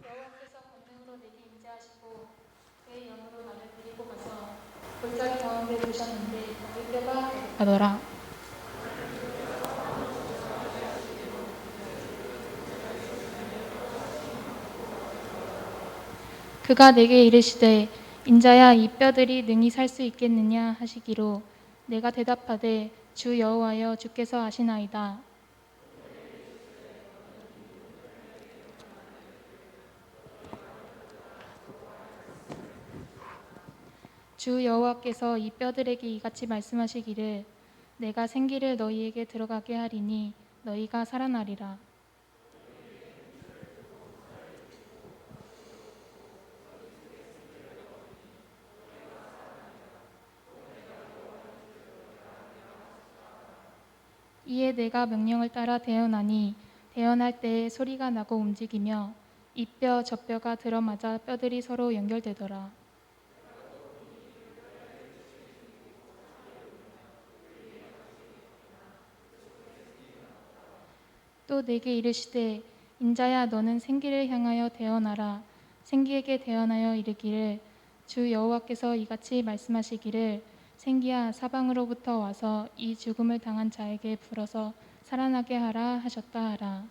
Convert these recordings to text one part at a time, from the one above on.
여호와께서 권능으로 내게 임재하시고 그의 영으로 나를 데리고 가서 골짜기 가운데 두셨는데 거기 뼈가 가더라. 그가 내게 이르시되 인자야 이 뼈들이 능히 살 수 있겠느냐 하시기로 내가 대답하되 주 여호와여 주께서 아시나이다. 주 여호와께서 이 뼈들에게 이같이 말씀하시기를 내가 생기를 너희에게 들어가게 하리니 너희가 살아나리라. 이에 내가 명령을 따라 대언하니 대언할 때에 소리가 나고 움직이며 이 뼈 저 뼈가 들어맞아 뼈들이 서로 연결되더라. 또 내게 이르시되 인자야 너는 생기를 향하여 대언하라. 생기에게 대언하여 이르기를 주 여호와께서 이같이 말씀하시기를 생기야 사방으로부터 와서 이 죽음을 당한 자에게 불어서 살아나게 하라 하셨다 하라.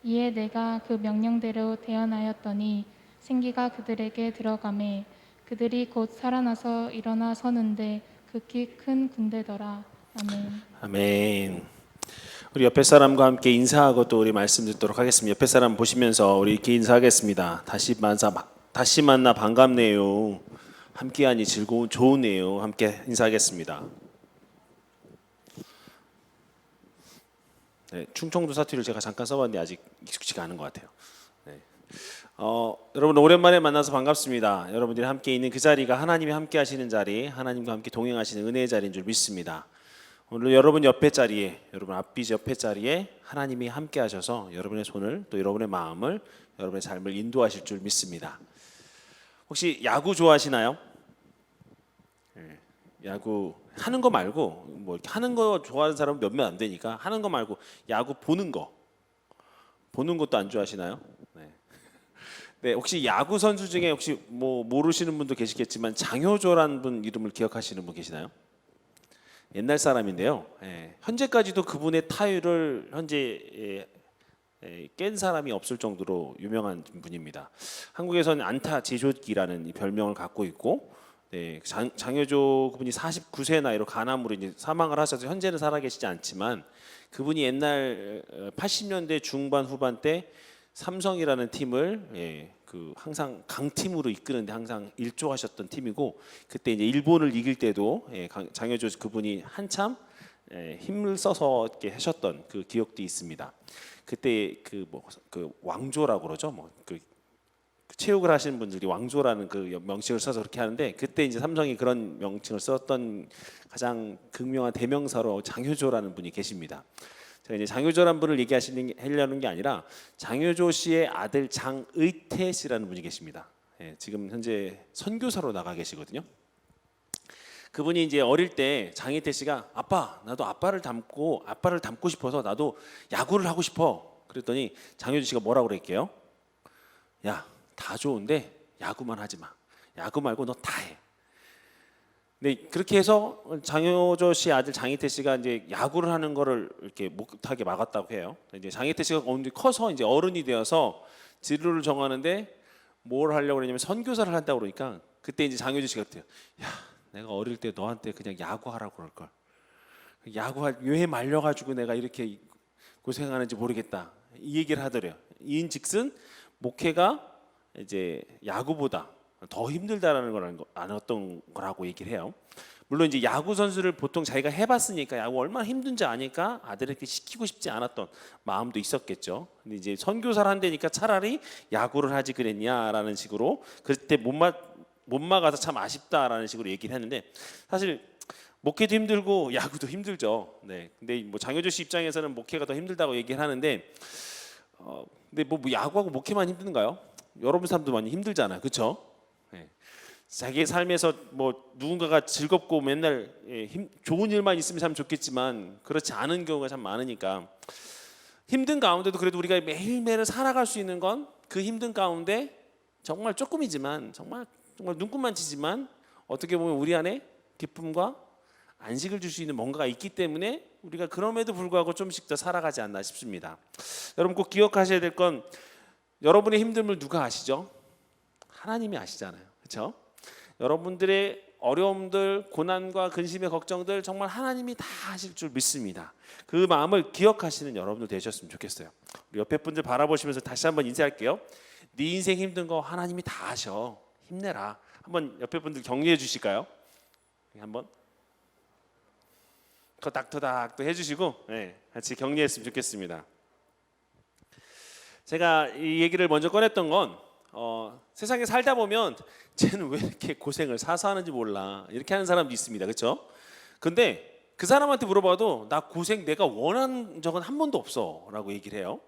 이에 내가 그 명령대로 대언하였더니 생기가 그들에게 들어가매 그들이 곧 살아나서 일어나 서는데 극히 큰 군대더라. 아멘. 아멘. 우리 옆에 사람과 함께 인사하고 또 우리 말씀 듣도록 하겠습니다. 옆에 사람 보시면서 우리 이렇게 인사하겠습니다. 다시 만나 반갑네요. 함께하니 즐거운 좋으네요. 함께 인사하겠습니다. 네, 충청도 사투리를 제가 잠깐 써봤는데 아직 익숙지가 않은 것 같아요. 네. 여러분 오랜만에 만나서 반갑습니다. 여러분들이 함께 있는 그 자리가 하나님이 함께 하시는 자리, 하나님과 함께 동행하시는 은혜의 자리인 줄 믿습니다. 오늘 여러분 옆에 자리에, 여러분 앞뒤 옆에 자리에 하나님이 함께 하셔서 여러분의 손을 또 여러분의 마음을, 여러분의 삶을 인도하실 줄 믿습니다. 혹시 야구 좋아하시나요? 야구 하는 거 말고 뭐 이렇게 하는 거 좋아하는 사람은 몇몇 안 되니까 하는 거 말고 야구 보는 것도 안 좋아하시나요? 네. 네, 혹시 야구 선수 중에 혹시 뭐 모르시는 분도 계시겠지만 장효조라는 분 이름을 기억하시는 분 계시나요? 옛날 사람인데요. 현재까지도 그분의 타율을 깬 사람이 없을 정도로 유명한 분입니다. 한국에서는 안타 제조기라는 이 별명을 갖고 있고, 네, 장효조 그분이 49세 나이로 간암으로 이제 사망을 하셔서 현재는 살아계시지 않지만 그분이 옛날 80년대 중반 후반 때 삼성이라는 팀을 그 항상 강팀으로 이끄는데 항상 일조하셨던 팀이고, 그때 이제 일본을 이길 때도 장효조 그분이 한참 힘을 써서 이렇게 하셨던 그 기억도 있습니다. 그때 그 왕조라고 그러죠. 그 체육을 하시는 분들이 왕조라는 그 명칭을 써서 그렇게 하는데, 그때 이제 삼성이 그런 명칭을 썼던 가장 극명한 대명사로 장효조라는 분이 계십니다. 제가 이제 장효조라는 분을 얘기하려는 게 아니라 장효조 씨의 아들 장의태 씨라는 분이 계십니다. 지금 현재 선교사로 나가 계시거든요. 그분이 이제 어릴 때 장의태 씨가 아빠 나도 아빠를 닮고 싶어서 나도 야구를 하고 싶어 그랬더니 장효조 씨가 뭐라고 그랬게요? 야, 다 좋은데 야구만 하지 마. 야구 말고 너 다 해. 네, 그렇게 해서 장효조 씨 아들 장희태 씨가 이제 야구를 하는 거를 이렇게 못하게 막았다고 해요. 이제 장희태 씨가 커서 이제 어른이 되어서 진로를 정하는데 뭘 하려고 그러냐면 선교사를 한다고 그러니까 그때 이제 장효조 씨가 그래요. 야, 내가 어릴 때 너한테 그냥 야구하라고 그럴 걸. 왜 말려가지고 내가 이렇게 고생하는지 모르겠다. 이 얘기를 하더래요. 이인즉슨 목회가 이제 야구보다 더 힘들다라는 걸 알았던 거라고 얘기를 해요. 물론 이제 야구 선수를 보통 자기가 해봤으니까 야구 얼마나 힘든지 아니까 아들에게 시키고 싶지 않았던 마음도 있었겠죠. 근데 이제 선교사를 한다니까 차라리 야구를 하지 그랬냐라는 식으로 그때 못 막아서 참 아쉽다라는 식으로 얘기를 했는데, 사실 목회도 힘들고 야구도 힘들죠. 네. 근데 뭐 장효조 씨 입장에서는 목회가 더 힘들다고 얘기를 하는데, 근데 뭐 야구하고 목회만 힘든가요? 여러분 삶도 많이 힘들잖아요, 그렇죠? 자기의 삶에서 뭐 누군가가 즐겁고 맨날 좋은 일만 있으면 참 좋겠지만 그렇지 않은 경우가 참 많으니까 힘든 가운데도 그래도 우리가 매일매일 살아갈 수 있는 건 그 힘든 가운데 정말 조금이지만 정말 눈곱만 치지만 어떻게 보면 우리 안에 기쁨과 안식을 줄 수 있는 뭔가가 있기 때문에 우리가 그럼에도 불구하고 좀씩 더 살아가지 않나 싶습니다. 여러분 꼭 기억하셔야 될 건 여러분의 힘듦을 누가 아시죠? 하나님이 아시잖아요. 그렇죠? 여러분들의 어려움들, 고난과 근심의 걱정들 정말 하나님이 다 하실 줄 믿습니다. 그 마음을 기억하시는 여러분들 되셨으면 좋겠어요. 우리 옆에 분들 바라보시면서 다시 한번 인사할게요. 네 인생 힘든 거 하나님이 다 아셔. 힘내라. 한번 옆에 분들 격려해 주실까요? 한번 토닥토닥 또 해주시고 같이 격려했으면 좋겠습니다. 제가 이 얘기를 먼저 꺼냈던 건 세상에 살다 보면 쟤는 왜 이렇게 고생을 사서 하는지 몰라 이렇게 하는 사람도 있습니다. 그렇죠? 근데 그 사람한테 물어봐도 나 고생 내가 원한 적은 한 번도 없어 라고 얘기를 해요.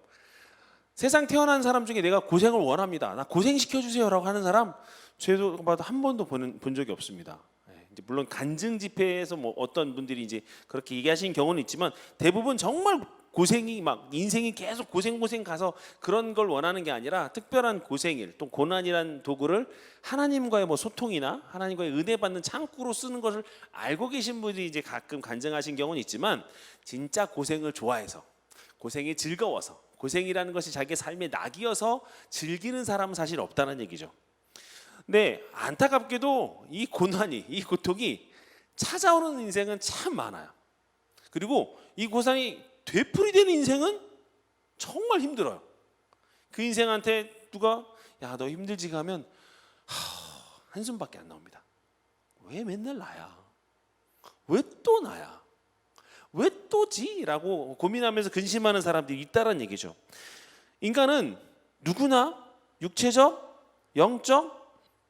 세상 태어난 사람 중에 내가 고생을 원합니다, 나 고생시켜주세요 라고 하는 사람 저도 봐도 한 번도 본 적이 없습니다. 이제 물론 간증 집회에서 뭐 어떤 분들이 이제 그렇게 얘기하시는 경우는 있지만 대부분 정말 고생이 막 인생이 계속 고생 가서 그런 걸 원하는 게 아니라 특별한 고생일 또 고난이란 도구를 하나님과의 뭐 소통이나 하나님과의 은혜 받는 창구로 쓰는 것을 알고 계신 분들이 이제 가끔 간증하신 경우는 있지만 진짜 고생을 좋아해서 고생이 즐거워서 고생이라는 것이 자기의 삶의 낙이어서 즐기는 사람은 사실 없다는 얘기죠. 근데 안타깝게도 이 고난이 이 고통이 찾아오는 인생은 참 많아요. 그리고 이 고난이 되풀이되는 인생은 정말 힘들어요. 그 인생한테 누가 야 너 힘들지 하면 한숨밖에 안 나옵니다. 왜 맨날 나야? 왜 또 나야? 왜 또지? 라고 고민하면서 근심하는 사람들이 있다는 얘기죠. 인간은 누구나 육체적, 영적,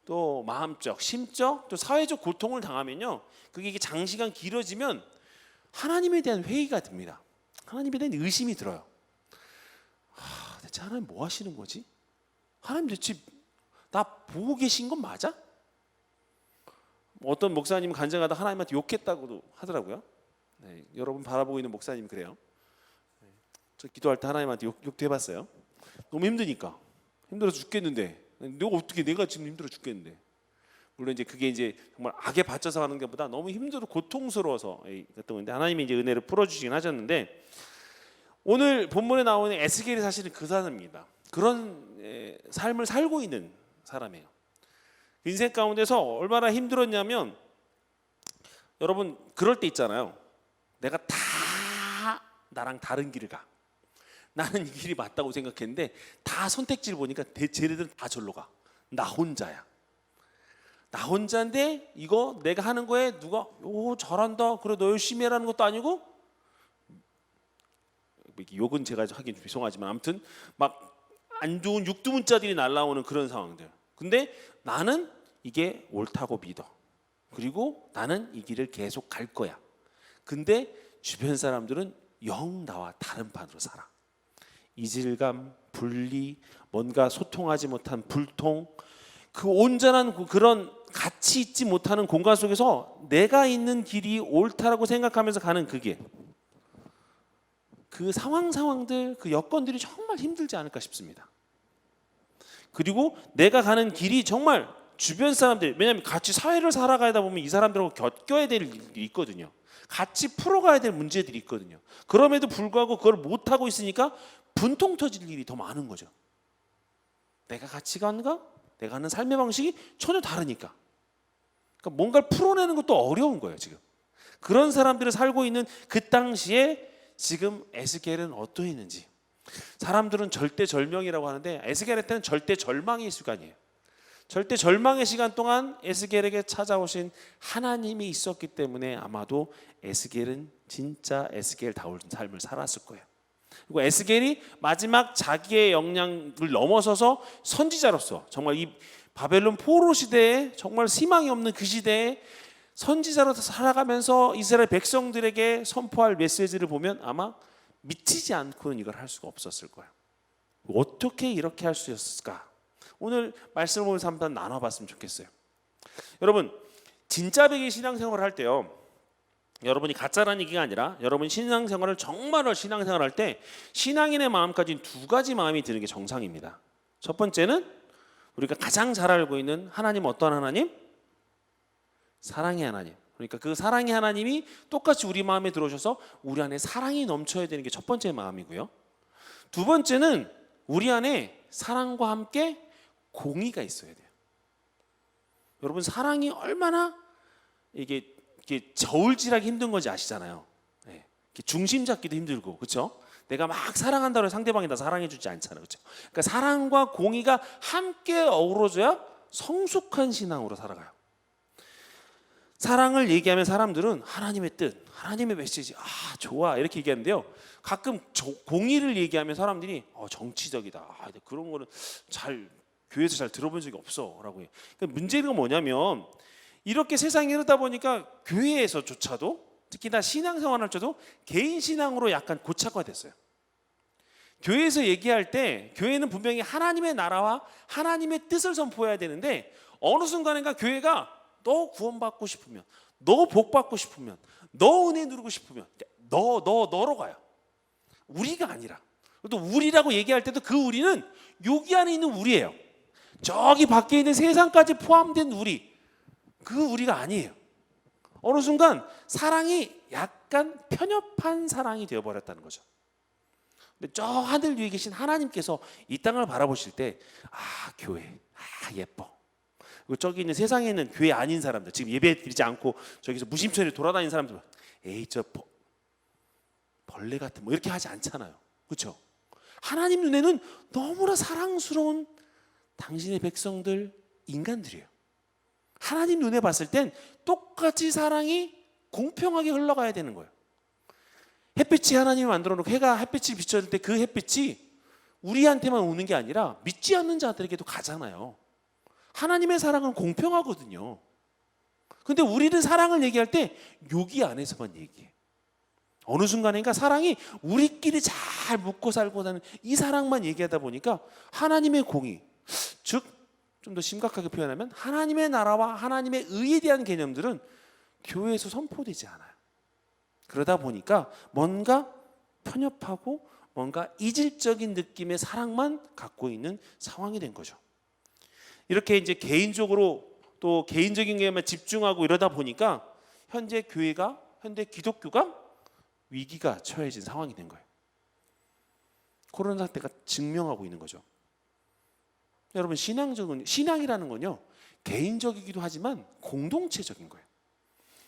또 마음적, 심적, 또 사회적 고통을 당하면요, 그게 장시간 길어지면 하나님에 대한 회의가 듭니다. 하나님에 대한 의심이 들어요. 대체 하나님 뭐 하시는 거지? 하나님 대체 나 보고 계신 건 맞아? 어떤 목사님 간증하다 하나님한테 욕했다고도 하더라고요. 여러분 바라보고 있는 목사님 그래요. 저 기도할 때 하나님한테 욕도 해봤어요. 너무 힘드니까 힘들어 죽겠는데 내가 지금 힘들어 죽겠는데, 물론 이제 그게 이제 정말 악에 받쳐서 하는 것보다 너무 힘들고 고통스러워서 그랬던 건데 하나님이 이제 은혜를 풀어주시긴 하셨는데, 오늘 본문에 나오는 에스겔이 사실은 그 사람입니다. 그런 삶을 살고 있는 사람이에요. 인생 가운데서 얼마나 힘들었냐면, 여러분 그럴 때 있잖아요. 내가 다 나랑 다른 길을 가. 나는 이 길이 맞다고 생각했는데 다 선택지를 보니까 쟤네들은 다 절로 가. 나 혼자야. 나 혼자인데 이거 내가 하는 거에 누가 잘한다 그래 너 열심히 해라는 것도 아니고, 욕은 제가 하긴 죄송하지만 아무튼 막 안 좋은 육두문자들이 날라오는 그런 상황들. 근데 나는 이게 옳다고 믿어. 그리고 나는 이 길을 계속 갈 거야. 근데 주변 사람들은 영 나와 다른 판으로 살아. 이질감, 분리, 뭔가 소통하지 못한 불통, 그 온전한 그런 같이 있지 못하는 공간 속에서 내가 있는 길이 옳다라고 생각하면서 가는 그게, 그 상황들, 그 여건들이 정말 힘들지 않을까 싶습니다. 그리고 내가 가는 길이 정말 주변 사람들, 왜냐하면 같이 사회를 살아가다 보면 이 사람들하고 곁껴야 될 일이 있거든요. 같이 풀어가야 될 문제들이 있거든요. 그럼에도 불구하고 그걸 못하고 있으니까 분통 터질 일이 더 많은 거죠. 내가 가치관과 내가 하는 삶의 방식이 전혀 다르니까. 그러니까 뭔가를 풀어내는 것도 어려운 거예요 지금. 그런 사람들을 살고 있는 그 당시에 지금 에스겔은 어떠했는지. 사람들은 절대절명이라고 하는데 에스겔한테는 절대절망의 시간이에요. 절대절망의 시간 동안 에스겔에게 찾아오신 하나님이 있었기 때문에 아마도 에스겔은 진짜 에스겔다운 삶을 살았을 거예요. 그리고 에스겔이 마지막 자기의 역량을 넘어서서 선지자로서 정말 이 바벨론 포로 시대에 정말 희망이 없는 그 시대에 선지자로서 살아가면서 이스라엘 백성들에게 선포할 메시지를 보면 아마 미치지 않고는 이걸 할 수가 없었을 거예요. 어떻게 이렇게 할 수 있었을까? 오늘 말씀을 보면서 한번 나눠봤으면 좋겠어요. 여러분 진짜배기 신앙생활을 할 때요, 여러분이 가짜라는 얘기가 아니라 여러분 신앙생활을 정말로 신앙생활을 할 때 신앙인의 마음까지는 두 가지 마음이 드는 게 정상입니다. 첫 번째는 우리가 가장 잘 알고 있는 하나님, 어떤 하나님? 사랑의 하나님. 그러니까 그 사랑의 하나님이 똑같이 우리 마음에 들어오셔서 우리 안에 사랑이 넘쳐야 되는 게 첫 번째 마음이고요. 두 번째는 우리 안에 사랑과 함께 공의가 있어야 돼요. 여러분, 사랑이 얼마나 이게 저울질하기 힘든 건지 아시잖아요. 네. 중심 잡기도 힘들고, 그렇죠? 내가 막 사랑한다고 해서 상대방이 다 사랑해주지 않잖아요, 그렇죠? 그러니까 사랑과 공의가 함께 어우러져야 성숙한 신앙으로 살아가요. 사랑을 얘기하면 사람들은 하나님의 뜻, 하나님의 메시지, 좋아 이렇게 얘기하는데요. 가끔 공의를 얘기하면 사람들이 정치적이다, 그런 거는 교회에서 잘 들어본 적이 없어라고 해요. 그러니까 문제가 뭐냐면 이렇게 세상이 흐르다 보니까 교회에서조차도, 특히나 신앙생활할 때도 개인 신앙으로 약간 고착화됐어요. 교회에서 얘기할 때 교회는 분명히 하나님의 나라와 하나님의 뜻을 선포해야 되는데, 어느 순간인가 교회가 너 구원받고 싶으면, 너 복받고 싶으면, 너 은혜 누리고 싶으면 너로 가요. 우리가 아니라. 또 우리라고 얘기할 때도 그 우리는 여기 안에 있는 우리예요. 저기 밖에 있는 세상까지 포함된 우리, 그 우리가 아니에요. 어느 순간 사랑이 약간 편협한 사랑이 되어버렸다는 거죠. 근데 저 하늘 위에 계신 하나님께서 이 땅을 바라보실 때 교회, 예뻐. 그리고 저기 있는 세상에 있는 교회 아닌 사람들, 지금 예배 드리지 않고 저기서 무심처리 돌아다니는 사람들, 에이 저 벌레 같은 이렇게 하지 않잖아요, 그렇죠? 하나님 눈에는 너무나 사랑스러운 당신의 백성들, 인간들이에요. 하나님 눈에 봤을 땐 똑같이 사랑이 공평하게 흘러가야 되는 거예요. 햇빛이 하나님이 만들어 놓고 해가 햇빛을 비춰줄 때 그 햇빛이 우리한테만 오는 게 아니라 믿지 않는 자들에게도 가잖아요. 하나님의 사랑은 공평하거든요. 근데 우리는 사랑을 얘기할 때 여기 안에서만 얘기해. 어느 순간인가 사랑이 우리끼리 잘 묻고 살고 사는 이 사랑만 얘기하다 보니까 하나님의 공의, 즉 좀 더 심각하게 표현하면 하나님의 나라와 하나님의 의에 대한 개념들은 교회에서 선포되지 않아요. 그러다 보니까 뭔가 편협하고 뭔가 이질적인 느낌의 사랑만 갖고 있는 상황이 된 거죠. 이렇게 이제 개인적으로 또 개인적인 게에만 집중하고 이러다 보니까 현재 기독교가 위기가 처해진 상황이 된 거예요. 코로나 사태가 증명하고 있는 거죠. 여러분, 신앙이라는 건요, 개인적이기도 하지만 공동체적인 거예요.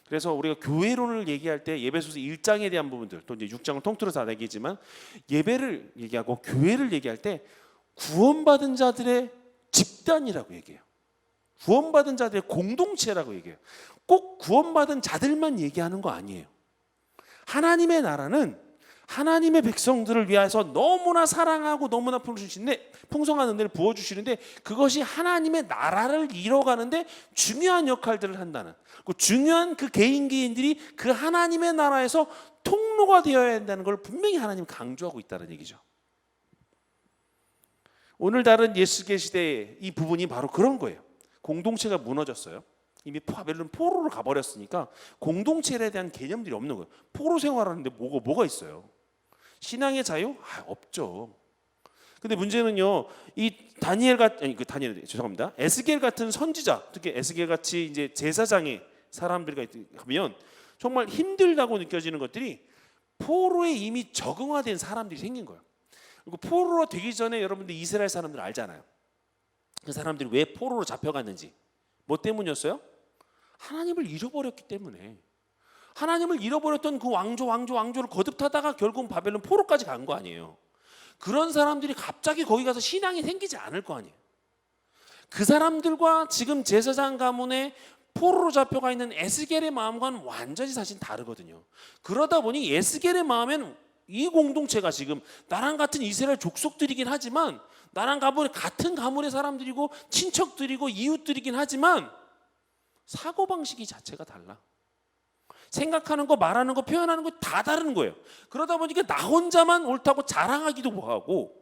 그래서 우리가 교회론을 얘기할 때 예배소서 1장에 대한 부분들, 또 이제 6장을 통틀어서 다 얘기지만 예배를 얘기하고 교회를 얘기할 때 구원받은 자들의 집단이라고 얘기해요. 구원받은 자들의 공동체라고 얘기해요. 꼭 구원받은 자들만 얘기하는 거 아니에요. 하나님의 나라는 하나님의 백성들을 위해서 너무나 사랑하고 너무나 풍성한 은혜를 부어주시는데, 그것이 하나님의 나라를 이뤄가는데 중요한 역할들을 한다는, 중요한 그 개인들이 그 하나님의 나라에서 통로가 되어야 한다는 걸 분명히 하나님 강조하고 있다는 얘기죠. 오늘 다른 예수계 시대의 이 부분이 바로 그런 거예요. 공동체가 무너졌어요. 이미 바벨론 포로로 가버렸으니까 공동체에 대한 개념들이 없는 거예요. 포로 생활하는데 뭐가 있어요? 신앙의 자유? 없죠. 근데 문제는요, 이 에스겔 같은 선지자, 특히 에스겔 같이 이제 제사장의 사람들과 하면 정말 힘들다고 느껴지는 것들이 포로에 이미 적응화된 사람들이 생긴 거예요. 그리고 포로로 되기 전에 여러분들 이스라엘 사람들 알잖아요. 그 사람들이 왜 포로로 잡혀갔는지. 뭐 때문이었어요? 하나님을 잃어버렸기 때문에. 하나님을 잃어버렸던 그 왕조를 거듭하다가 결국 바벨론 포로까지 간 거 아니에요. 그런 사람들이 갑자기 거기 가서 신앙이 생기지 않을 거 아니에요. 그 사람들과 지금 제사장 가문에 포로로 잡혀가 있는 에스겔의 마음과는 완전히 사실 다르거든요. 그러다 보니 에스겔의 마음에는 이 공동체가 지금 나랑 같은 이스라엘 족속들이긴 하지만, 나랑 같은 가문의 사람들이고 친척들이고 이웃들이긴 하지만 사고방식이 자체가 달라. 생각하는 거, 말하는 거, 표현하는 거 다 다른 거예요. 그러다 보니까 나 혼자만 옳다고 자랑하기도 뭐하고,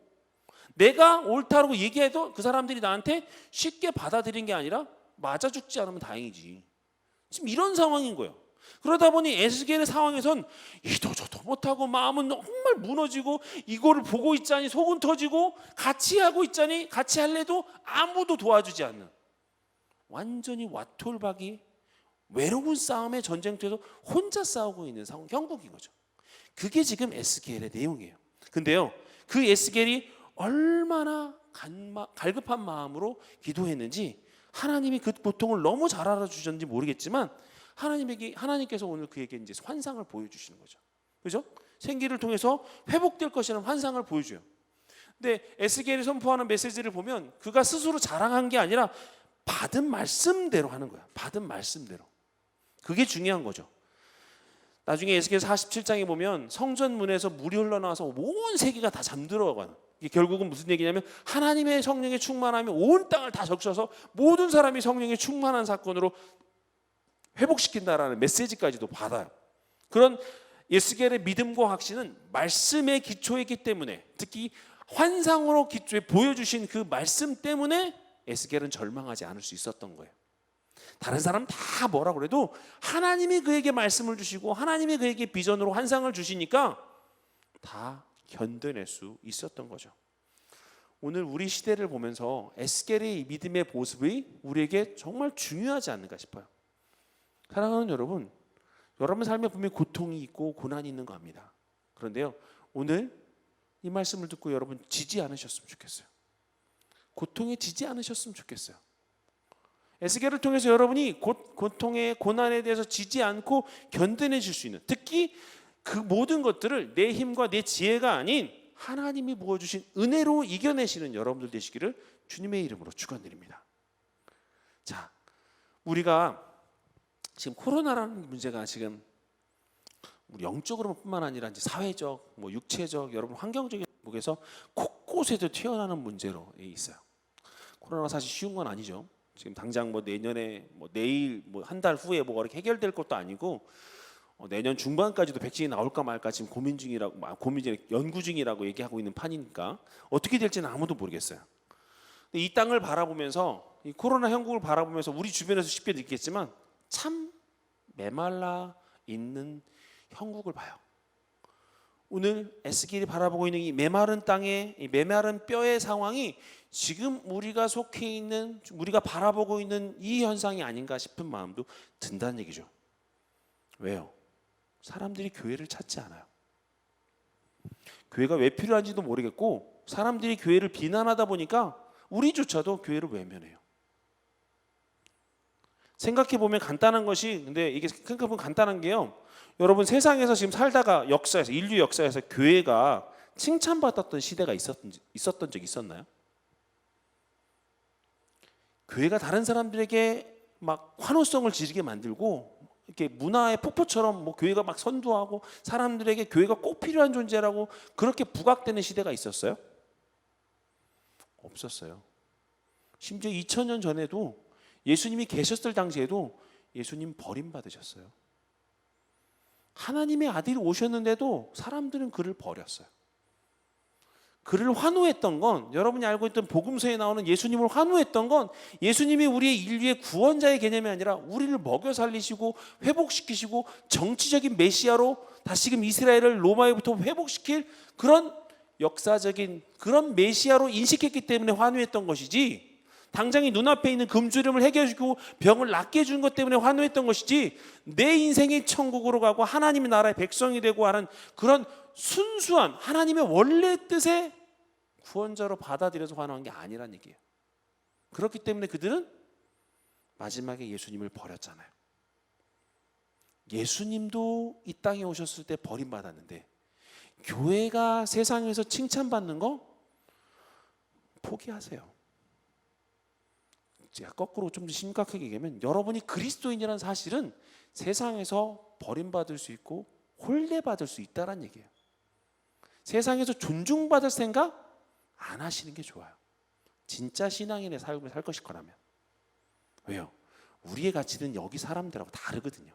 내가 옳다고 얘기해도 그 사람들이 나한테 쉽게 받아들인 게 아니라 맞아 죽지 않으면 다행이지. 지금 이런 상황인 거예요. 그러다 보니 에스겔의 상황에선 이도 저도 못하고 마음은 정말 무너지고 이거를 보고 있자니 속은 터지고 같이 하고 있자니 같이 할래도 아무도 도와주지 않는 완전히 와톨박이 외로운 싸움의 전쟁터에서 혼자 싸우고 있는 상황, 형국인 거죠. 그게 지금 에스겔의 내용이에요. 근데요, 그 에스겔이 얼마나 갈급한 마음으로 기도했는지 하나님이 그 고통을 너무 잘 알아주셨는지 모르겠지만 하나님께서 오늘 그에게 이제 환상을 보여주시는 거죠. 그죠? 생기를 통해서 회복될 것이라는 환상을 보여줘요. 근데 에스겔이 선포하는 메시지를 보면 그가 스스로 자랑한 게 아니라 받은 말씀대로 하는 거야. 받은 말씀대로. 그게 중요한 거죠. 나중에 에스겔 47장에 보면 성전 문에서 물이 흘러나와서 온 세계가 다 잠들어가는, 이게 결국은 무슨 얘기냐면 하나님의 성령에 충만하면 온 땅을 다 적셔서 모든 사람이 성령에 충만한 사건으로 회복시킨다라는 메시지까지도 받아요. 그런 에스겔의 믿음과 확신은 말씀의 기초이기 때문에, 특히 환상으로 기초에 보여주신 그 말씀 때문에 에스겔은 절망하지 않을 수 있었던 거예요. 다른 사람 다 뭐라 그래도 하나님이 그에게 말씀을 주시고 하나님이 그에게 비전으로 환상을 주시니까 다 견뎌낼 수 있었던 거죠. 오늘 우리 시대를 보면서 에스겔의 믿음의 모습이 우리에게 정말 중요하지 않는가 싶어요. 사랑하는 여러분, 여러분 삶에 분명히 고통이 있고 고난이 있는 거 압니다. 그런데요, 오늘 이 말씀을 듣고 여러분 지지 않으셨으면 좋겠어요. 고통에 지지 않으셨으면 좋겠어요. 에스겔을 통해서 여러분이 고통의 고난에 대해서 지지 않고 견뎌내실 수 있는, 특히 그 모든 것들을 내 힘과 내 지혜가 아닌 하나님이 부어주신 은혜로 이겨내시는 여러분들 되시기를 주님의 이름으로 축원드립니다. 자, 우리가 지금 코로나라는 문제가 지금 우리 영적으로뿐만 아니라 이제 사회적, 육체적, 여러분 환경적인 부분에서 곳곳에도 튀어나오는 문제로 있어요. 코로나가 사실 쉬운 건 아니죠. 지금 당장 내년에 내일 한 달 후에 이렇게 해결될 것도 아니고 내년 중반까지도 백신이 나올까 말까 지금 연구 중이라고 얘기하고 있는 판이니까 어떻게 될지는 아무도 모르겠어요. 근데 이 땅을 바라보면서 이 코로나 형국을 바라보면서 우리 주변에서 쉽게 느끼겠지만 참 메말라 있는 형국을 봐요. 오늘 에스겔이 바라보고 있는 이 메마른 땅의 이 메마른 뼈의 상황이 지금 우리가 속해 있는, 우리가 바라보고 있는 이 현상이 아닌가 싶은 마음도 든다는 얘기죠. 왜요? 사람들이 교회를 찾지 않아요. 교회가 왜 필요한지도 모르겠고 사람들이 교회를 비난하다 보니까 우리조차도 교회를 외면해요. 생각해보면 간단한 것이, 근데 이게 생각해보면 간단한 게요, 여러분 세상에서 지금 살다가 역사에서, 인류 역사에서 교회가 칭찬받았던 시대가 있었던 적이 있었나요? 교회가 다른 사람들에게 막 환호성을 지르게 만들고 이렇게 문화의 폭포처럼 교회가 막 선도하고 사람들에게 교회가 꼭 필요한 존재라고 그렇게 부각되는 시대가 있었어요? 없었어요. 심지어 2000년 전에도 예수님이 계셨을 당시에도 예수님 버림받으셨어요. 하나님의 아들이 오셨는데도 사람들은 그를 버렸어요. 그를 환호했던 건, 여러분이 알고 있던 복음서에 나오는 예수님을 환호했던 건 예수님이 우리의 인류의 구원자의 개념이 아니라 우리를 먹여 살리시고 회복시키시고 정치적인 메시아로 다시금 이스라엘을 로마로부터 회복시킬 그런 역사적인 그런 메시아로 인식했기 때문에 환호했던 것이지, 당장이 눈앞에 있는 금주름을 해결해주고 병을 낫게 해준 것 때문에 환호했던 것이지, 내 인생이 천국으로 가고 하나님의 나라의 백성이 되고 하는 그런 순수한 하나님의 원래 뜻의 구원자로 받아들여서 환호한 게 아니란 얘기예요. 그렇기 때문에 그들은 마지막에 예수님을 버렸잖아요. 예수님도 이 땅에 오셨을 때 버림받았는데 교회가 세상에서 칭찬받는 거 포기하세요. 제가 거꾸로 좀 더 심각하게 얘기하면 여러분이 그리스도인이라는 사실은 세상에서 버림받을 수 있고 혼례받을 수 있다는 얘기예요. 세상에서 존중받을 생각 안 하시는 게 좋아요. 진짜 신앙인의 삶을 살 것일 거라면. 왜요? 우리의 가치는 여기 사람들하고 다르거든요.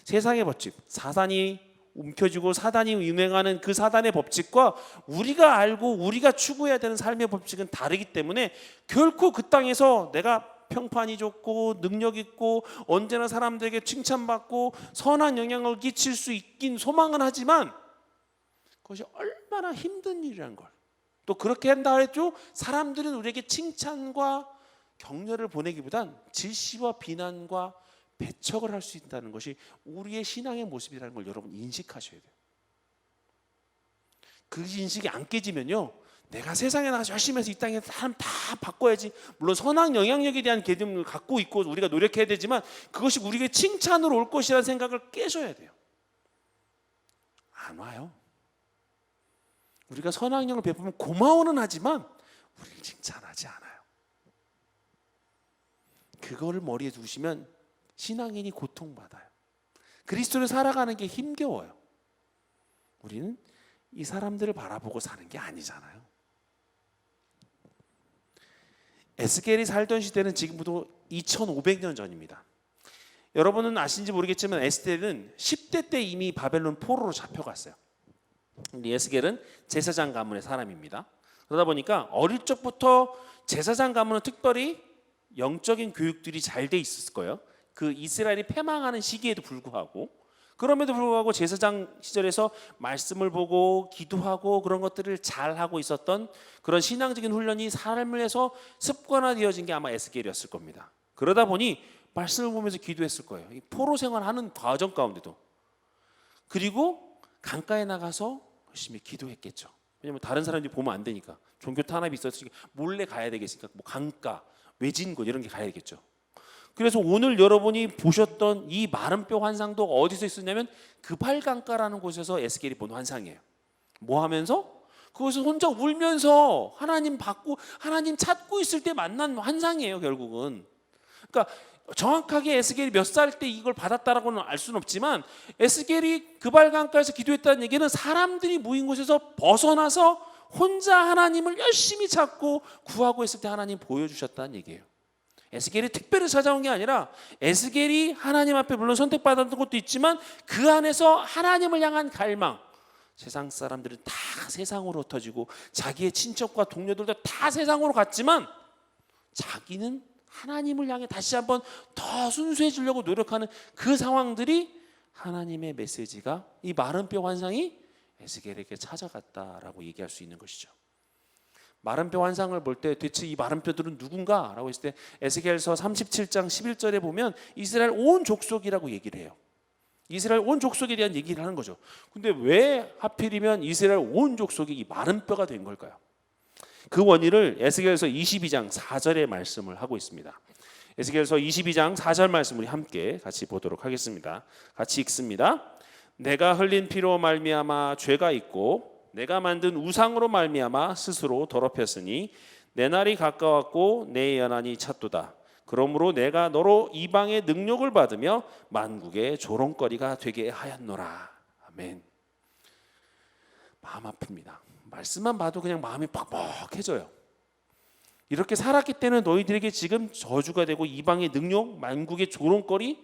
세상의 법칙, 사단이 움켜쥐고 사단이 운행하는 그 사단의 법칙과 우리가 알고 우리가 추구해야 되는 삶의 법칙은 다르기 때문에 결코 그 땅에서 내가 평판이 좋고 능력 있고 언제나 사람들에게 칭찬받고 선한 영향을 끼칠 수 있긴 소망은 하지만 그것이 얼마나 힘든 일이라는 걸, 또 그렇게 한다 해도 사람들은 우리에게 칭찬과 격려를 보내기보단 질시와 비난과 배척을 할 수 있다는 것이 우리의 신앙의 모습이라는 걸 여러분 인식하셔야 돼요. 그 인식이 안 깨지면요, 내가 세상에 나가서 열심히 해서 이 땅에 사람 다 바꿔야지, 물론 선한 영향력에 대한 개념을 갖고 있고 우리가 노력해야 되지만 그것이 우리에게 칭찬으로 올 것이라는 생각을 깨셔야 돼요. 안 와요. 우리가 선한 영향을 베푸면 고마워는 하지만 우리를 칭찬하지 않아요. 그거를 머리에 두시면 신앙인이 고통받아요. 그리스도를 살아가는 게 힘겨워요. 우리는 이 사람들을 바라보고 사는 게 아니잖아요. 에스겔이 살던 시대는 지금부터 2500년 전입니다. 여러분은 아시는지 모르겠지만 에스겔은 10대 때 이미 바벨론 포로로 잡혀갔어요. 에스겔은 제사장 가문의 사람입니다. 그러다 보니까 어릴 적부터 제사장 가문은 특별히 영적인 교육들이 잘 돼 있었을 거예요. 그 이스라엘이 패망하는 시기에도 불구하고, 그럼에도 불구하고 제사장 시절에서 말씀을 보고 기도하고 그런 것들을 잘 하고 있었던 그런 신앙적인 훈련이 삶에서 습관화되어진 게 아마 에스겔이었을 겁니다. 그러다 보니 말씀을 보면서 기도했을 거예요. 이 포로 생활하는 과정 가운데도. 그리고 강가에 나가서 열심히 기도했겠죠. 왜냐면 다른 사람들이 보면 안 되니까, 종교 탄압이 있었으니까 몰래 가야 되겠으니까 뭐 강가, 외진곳 이런 게 가야 되겠죠. 그래서 오늘 여러분이 보셨던 이 마른 뼈 환상도 어디서 있었냐면 그발강가라는 곳에서 에스겔이 본 환상이에요. 뭐 하면서? 그것을 혼자 울면서 하나님 받고 하나님 찾고 있을 때 만난 환상이에요, 결국은. 그러니까 정확하게 에스겔이 몇 살 때 이걸 받았다라고는 알 수는 없지만, 에스겔이 그발강가에서 기도했다는 얘기는 사람들이 모인 곳에서 벗어나서 혼자 하나님을 열심히 찾고 구하고 있을 때 하나님 보여주셨다는 얘기예요. 에스겔이 특별히 찾아온 게 아니라 에스겔이 하나님 앞에 물론 선택받았던 것도 있지만 그 안에서 하나님을 향한 갈망, 세상 사람들은 다 세상으로 흩어지고 자기의 친척과 동료들도 다 세상으로 갔지만 자기는 하나님을 향해 다시 한번 더 순수해지려고 노력하는 그 상황들이, 하나님의 메시지가 이 마른 뼈 환상이 에스겔에게 찾아갔다라고 얘기할 수 있는 것이죠. 마른 뼈 환상을 볼 때 대체 이 마른 뼈들은 누군가? 라고 했을 때 에스겔서 37장 11절에 보면 이스라엘 온 족속이라고 얘기를 해요. 이스라엘 온 족속에 대한 얘기를 하는 거죠. 근데 왜 하필이면 이스라엘 온 족속이 이 마른 뼈가 된 걸까요? 그 원인을 에스겔서 22장 4절의 말씀을 하고 있습니다. 에스겔서 22장 4절 말씀 우리 함께 같이 보도록 하겠습니다. 같이 읽습니다. 내가 흘린 피로 말미암아 죄가 있고 내가 만든 우상으로 말미암아 스스로 더럽혔으니 내 날이 가까웠고 내 연한이 찼도다. 그러므로 내가 너로 이방의 능력을 받으며 만국의 조롱거리가 되게 하였노라. 아멘. 마음 아픕니다. 말씀만 봐도 그냥 마음이 뻑뻑해져요. 이렇게 살았기 때문에 너희들에게 지금 저주가 되고 이방의 능력, 만국의 조롱거리,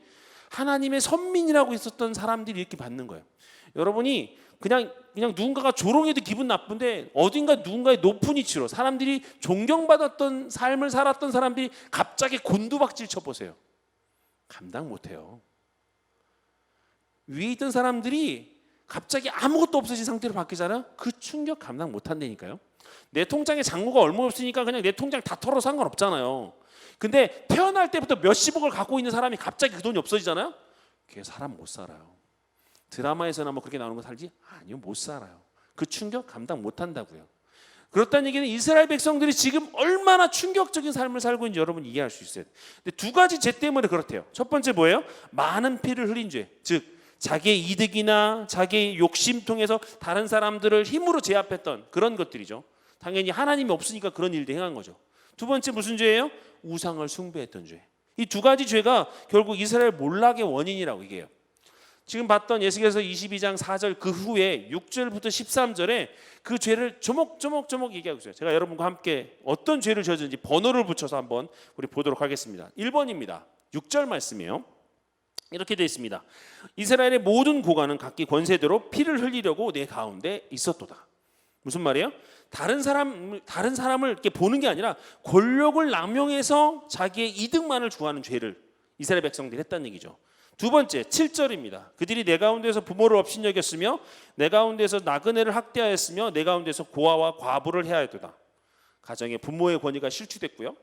하나님의 선민이라고 있었던 사람들이 이렇게 받는 거예요. 여러분이 그냥 누군가가 조롱해도 기분 나쁜데 어딘가 누군가의 높은 위치로 사람들이 존경받았던 삶을 살았던 사람들이 갑자기 곤두박질 쳐보세요. 감당 못해요. 위에 있던 사람들이 갑자기 아무것도 없어진 상태로 바뀌잖아요. 그 충격 감당 못한다니까요. 내 통장에 잔고가 얼마 없으니까 그냥 내 통장 다 털어도 상관없잖아요. 근데 태어날 때부터 몇십억을 갖고 있는 사람이 갑자기 그 돈이 없어지잖아요. 그게 사람 못 살아요. 드라마에서나 뭐 그렇게 나오는 거 살지? 아니요, 못 살아요. 그 충격 감당 못 한다고요. 그렇다는 얘기는 이스라엘 백성들이 지금 얼마나 충격적인 삶을 살고 있는지 여러분 이해할 수 있어요. 근데 두 가지 죄 때문에 그렇대요. 첫 번째 뭐예요? 많은 피를 흘린 죄. 즉 자기의 이득이나 자기의 욕심 통해서 다른 사람들을 힘으로 제압했던 그런 것들이죠. 당연히 하나님이 없으니까 그런 일도 행한 거죠. 두 번째 무슨 죄예요? 우상을 숭배했던 죄. 이 두 가지 죄가 결국 이스라엘 몰락의 원인이라고 얘기해요. 지금 봤던 에스겔서 22장 4절 그 후에 6절부터 13절에 그 죄를 조목조목 얘기하고 있어요. 제가 여러분과 함께 어떤 죄를 저지른지 번호를 붙여서 한번 우리 보도록 하겠습니다. 1번입니다. 6절 말씀이에요. 이렇게 되어 있습니다. 이스라엘의 모든 고관은 각기 권세대로 피를 흘리려고 내 가운데 있었도다. 무슨 말이에요? 다른 사람을 이렇게 보는 게 아니라 권력을 남용해서 자기의 이득만을 추구하는 죄를 이스라엘 백성들이 했다는 얘기죠. 두 번째 7절입니다. 그들이 내 가운데서 부모를 업신여겼으며 내 가운데서 나그네를 학대하였으며 내 가운데서 고아와 과부를 해하였도다. 가정에 부모의 권위가 실추됐고요.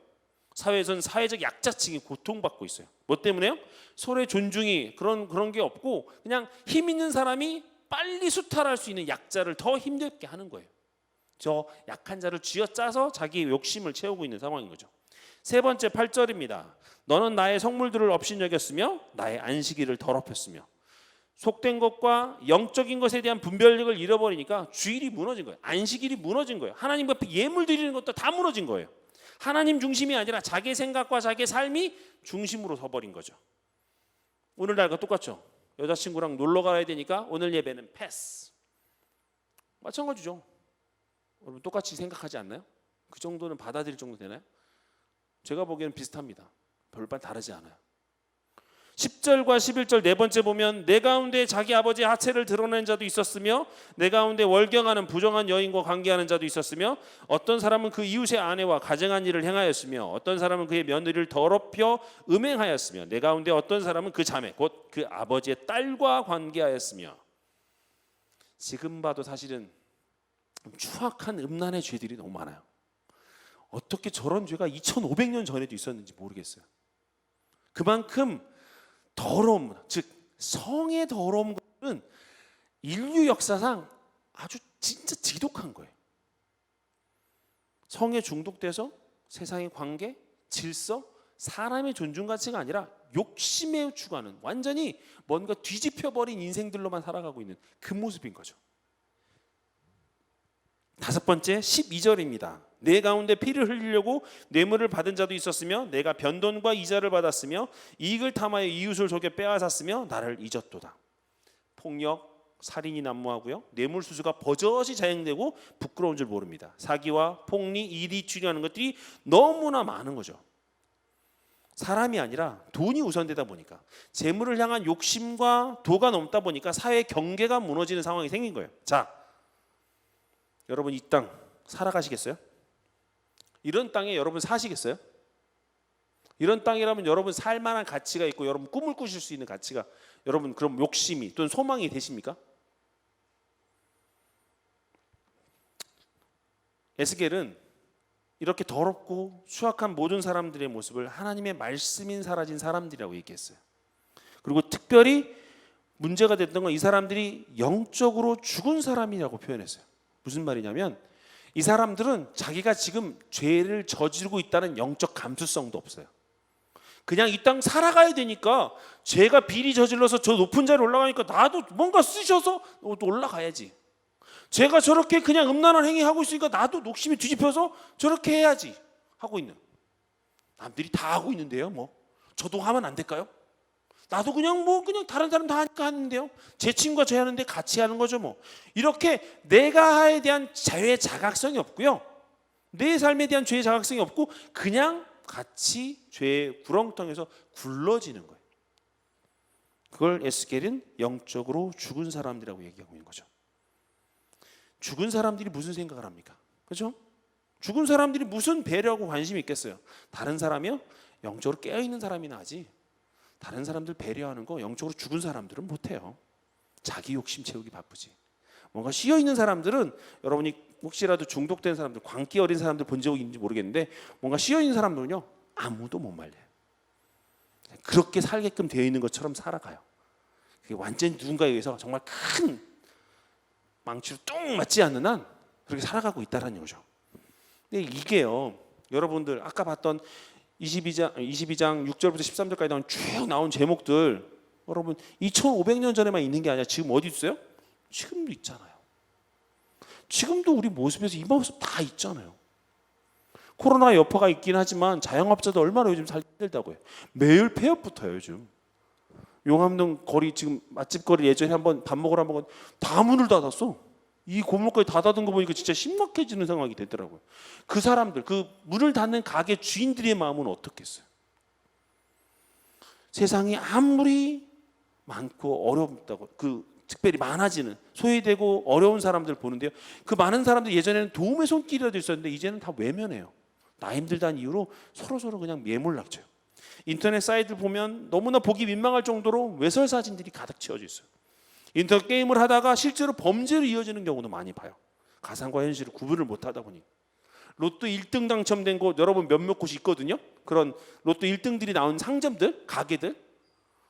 사회에서는 사회적 약자층이 고통받고 있어요. 뭐 때문에요? 서로의 존중이 그런 게 없고 그냥 힘 있는 사람이 빨리 수탈할 수 있는 약자를 더 힘들게 하는 거예요. 저 약한 자를 쥐어짜서 자기의 욕심을 채우고 있는 상황인 거죠. 세 번째 8절입니다. 너는 나의 성물들을 업신여겼으며 나의 안식일을 더럽혔으며. 속된 것과 영적인 것에 대한 분별력을 잃어버리니까 주일이 무너진 거예요. 안식일이 무너진 거예요. 하나님 앞에 예물 드리는 것도 다 무너진 거예요. 하나님 중심이 아니라 자기 생각과 자기 삶이 중심으로 서버린 거죠. 오늘날과 똑같죠. 여자친구랑 놀러 가야 되니까 오늘 예배는 패스. 마찬가지죠. 여러분 똑같이 생각하지 않나요? 그 정도는 받아들일 정도 되나요? 제가 보기에는 비슷합니다. 별반 다르지 않아요. 10절과 11절 네 번째 보면 내 가운데 자기 아버지의 하체를 드러낸 자도 있었으며 내 가운데 월경하는 부정한 여인과 관계하는 자도 있었으며 어떤 사람은 그 이웃의 아내와 가정한 일을 행하였으며 어떤 사람은 그의 며느리를 더럽혀 음행하였으며 내 가운데 어떤 사람은 그 자매 곧 그 아버지의 딸과 관계하였으며. 지금 봐도 사실은 추악한 음란의 죄들이 너무 많아요. 어떻게 저런 죄가 2500년 전에도 있었는지 모르겠어요. 그만큼 더러움, 즉 성의 더러움은 인류 역사상 아주 진짜 지독한 거예요. 성에 중독돼서 세상의 관계, 질서, 사람의 존중 가치가 아니라 욕심에 추구하는 완전히 뭔가 뒤집혀버린 인생들로만 살아가고 있는 그 모습인 거죠. 다섯 번째 12절입니다. 내 가운데 피를 흘리려고 뇌물을 받은 자도 있었으며 내가 변돈과 이자를 받았으며 이익을 탐하여 이웃을 속여 빼앗았으며 나를 잊었도다. 폭력, 살인이 난무하고요. 뇌물수수가 버젓이 자행되고 부끄러운 줄 모릅니다. 사기와 폭리, 이리 추리하는 것들이 너무나 많은 거죠. 사람이 아니라 돈이 우선되다 보니까 재물을 향한 욕심과 도가 넘다 보니까 사회 경계가 무너지는 상황이 생긴 거예요. 자, 여러분 이 땅 살아가시겠어요? 이런 땅에 여러분 사시겠어요? 이런 땅이라면 여러분 살만한 가치가 있고 여러분 꿈을 꾸실 수 있는 가치가 여러분 그럼 욕심이 또는 소망이 되십니까? 에스겔은 이렇게 더럽고 추악한 모든 사람들의 모습을 하나님의 말씀인 사라진 사람들이라고 얘기했어요. 그리고 특별히 문제가 됐던 건 이 사람들이 영적으로 죽은 사람이라고 표현했어요. 무슨 말이냐면 이 사람들은 자기가 지금 죄를 저지르고 있다는 영적 감수성도 없어요. 그냥 이 땅 살아가야 되니까 죄가 비리 저질러서 저 높은 자리에 올라가니까 나도 뭔가 쓰셔서 올라가야지. 제가 저렇게 그냥 음란한 행위하고 있으니까 나도 욕심이 뒤집혀서 저렇게 해야지 하고 있는. 남들이 다 하고 있는데요. 뭐 저도 하면 안 될까요? 나도 그냥 다른 사람 다 하니까 하는데요. 제 친구가 저 하는데 같이 하는 거죠 뭐. 이렇게 내가에 대한 죄의 자각성이 없고요. 내 삶에 대한 죄의 자각성이 없고 그냥 같이 죄의 구렁텅에서 굴러지는 거예요. 그걸 에스겔은 영적으로 죽은 사람들이라고 얘기하고 있는 거죠. 죽은 사람들이 무슨 생각을 합니까? 그렇죠? 죽은 사람들이 무슨 배려하고 관심이 있겠어요? 다른 사람이요? 영적으로 깨어있는 사람이나 하지. 다른 사람들 배려하는 거 영적으로 죽은 사람들은 못해요. 자기 욕심 채우기 바쁘지. 뭔가 쉬어있는 사람들은 여러분이 혹시라도 중독된 사람들, 광기 어린 사람들 본 적이 있는지 모르겠는데 뭔가 쉬어있는 사람들은요 아무도 못 말려요. 그렇게 살게끔 되어 있는 것처럼 살아가요. 그게 완전히 누군가에 의해서 정말 큰 망치로 뚱 맞지 않는 한 그렇게 살아가고 있다는 거죠. 근데 이게요 여러분들 아까 봤던 22장 6절부터 13절까지 쭉 나온 제목들 여러분 2500년 전에만 있는 게 아니라 지금 어디 있어요? 지금도 있잖아요. 지금도 우리 모습에서 이 모습 다 있잖아요. 코로나 여파가 있긴 하지만 자영업자도 얼마나 요즘 살기 힘들다고 해요. 매일 폐업부터요 요즘. 용암동 거리 지금 맛집 거리 예전에 한번 밥 먹으러 한번 다 문을 닫았어. 이 골목까지 다 닫은 거 보니까 진짜 심각해지는 상황이 되더라고요. 그 사람들, 그 문을 닫는 가게 주인들의 마음은 어떻겠어요? 세상이 아무리 많고 어렵다고 그 특별히 많아지는, 소외되고 어려운 사람들 보는데요. 그 많은 사람들 예전에는 도움의 손길이라도 있었는데 이제는 다 외면해요. 나 힘들다는 이유로 서로 그냥 매몰락쳐요. 인터넷 사이트를 보면 너무나 보기 민망할 정도로 외설 사진들이 가득 채워져 있어요. 인터넷 게임을 하다가 실제로 범죄로 이어지는 경우도 많이 봐요. 가상과 현실을 구분을 못하다 보니. 로또 1등 당첨된 곳 여러분 몇몇 곳이 있거든요. 그런 로또 1등들이 나온 상점들, 가게들.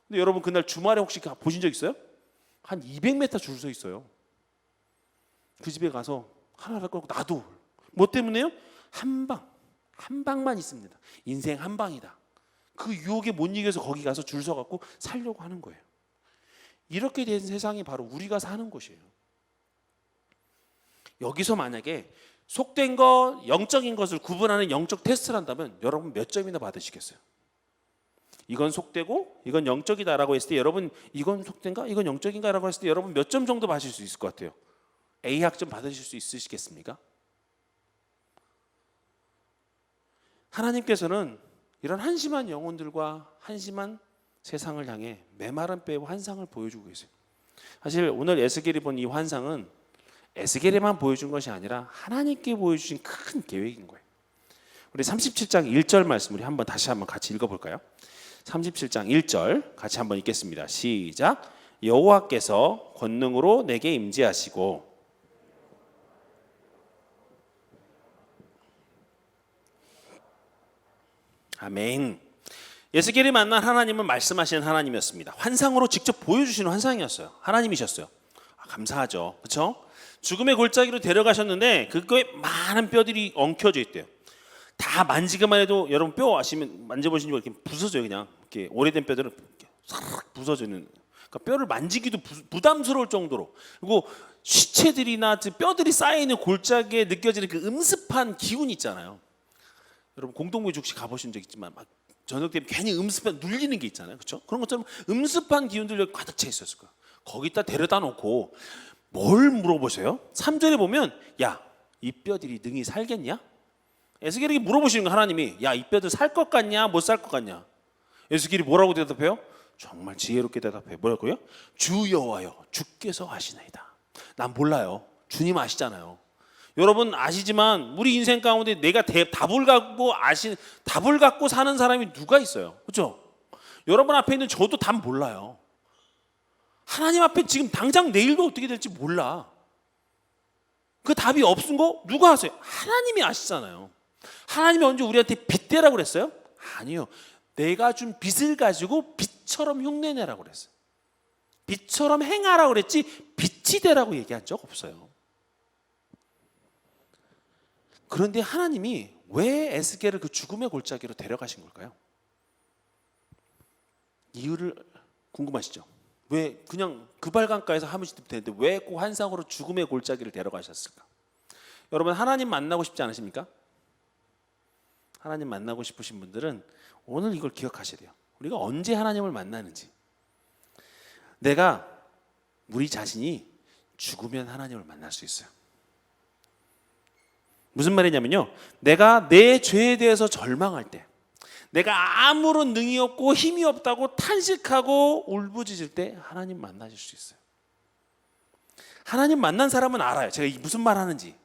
근데 여러분 그날 주말에 혹시 보신 적 있어요? 한 200m 줄 서 있어요. 그 집에 가서 하나를 꺼고 나도. 뭐 때문에요? 한 방만 있습니다. 인생 한 방이다. 그 유혹에 못 이겨서 거기 가서 줄 서갖고 살려고 하는 거예요. 이렇게 된 세상이 바로 우리가 사는 곳이에요. 여기서 만약에 속된 것, 영적인 것을 구분하는 영적 테스트를 한다면 여러분 몇 점이나 받으시겠어요? 이건 속되고 이건 영적이다라고 했을 때 여러분 이건 속된가? 이건 영적인가라고 했을 때 여러분 몇 점 정도 받으실 수 있을 것 같아요? A 학점 받으실 수 있으시겠습니까? 하나님께서는 이런 한심한 영혼들과 한심한 세상을 향해 메마른 뼈의 환상을 보여주고 계세요. 사실 오늘 에스겔이 본 이 환상은 에스겔에만 보여준 것이 아니라 하나님께 보여주신 큰 계획인 거예요. 우리 37장 1절 말씀 우리 다시 한번 같이 읽어볼까요? 37장 1절 같이 한번 읽겠습니다. 시작. 여호와께서 권능으로 내게 임재하시고 아멘. 에스겔이 만난 하나님은 말씀하시는 하나님이었습니다. 환상으로 직접 보여주시는 환상이었어요. 하나님이셨어요. 감사하죠. 그렇죠? 죽음의 골짜기로 데려가셨는데 그거에 많은 뼈들이 엉켜져 있대요. 다 만지기만 해도 여러분 뼈 아시면 만져보신 거 이렇게 부서져요. 그냥 이렇게 오래된 뼈들은 이렇게 사르륵 부서지는. 그러니까 뼈를 만지기도 부담스러울 정도로. 그리고 시체들이나 뼈들이 쌓여 있는 골짜기에 느껴지는 그 음습한 기운 있잖아요. 여러분 공동묘지 혹시 가보신 적 있지만 막 저녁 되면 괜히 음습한 눌리는 게 있잖아요. 그렇죠? 그런 것처럼 음습한 기운들이 여기 가득 차 있었을 거예요. 거기다 데려다 놓고 뭘 물어보세요? 3절에 보면 야, 이 뼈들이 능히 살겠냐? 에스겔에게 물어보시는 거 하나님이 야, 이 뼈들 살 것 같냐? 못 살 것 같냐? 에스겔이 뭐라고 대답해요? 정말 지혜롭게 대답해요. 뭐라고요? 주 여호와여 주께서 하시나이다. 난 몰라요. 주님 아시잖아요. 여러분 아시지만 우리 인생 가운데 내가 답을 갖고 사는 사람이 누가 있어요? 그렇죠? 여러분 앞에 있는 저도 답 몰라요. 하나님 앞에 지금 당장 내일도 어떻게 될지 몰라. 그 답이 없은 거 누가 아세요? 하나님이 아시잖아요. 하나님이 언제 우리한테 빚 대라고 그랬어요? 아니요. 내가 준 빚을 가지고 빚처럼 흉내내라고 그랬어요. 빚처럼 행하라고 그랬지 빚이 되라고 얘기한 적 없어요. 그런데 하나님이 왜 에스겔을 그 죽음의 골짜기로 데려가신 걸까요? 이유를 궁금하시죠? 왜 그냥 그발강가에서 하면 되는데 왜 꼭 환상으로 죽음의 골짜기를 데려가셨을까? 여러분 하나님 만나고 싶지 않으십니까? 하나님 만나고 싶으신 분들은 오늘 이걸 기억하셔야 돼요. 우리가 언제 하나님을 만나는지. 우리 자신이 죽으면 하나님을 만날 수 있어요. 무슨 말이냐면요, 내가 내 죄에 대해서 절망할 때, 내가 아무런 능이 없고 힘이 없다고 탄식하고 울부짖을 때 하나님 만나실 수 있어요. 하나님 만난 사람은 알아요. 제가 무슨 말 하는지.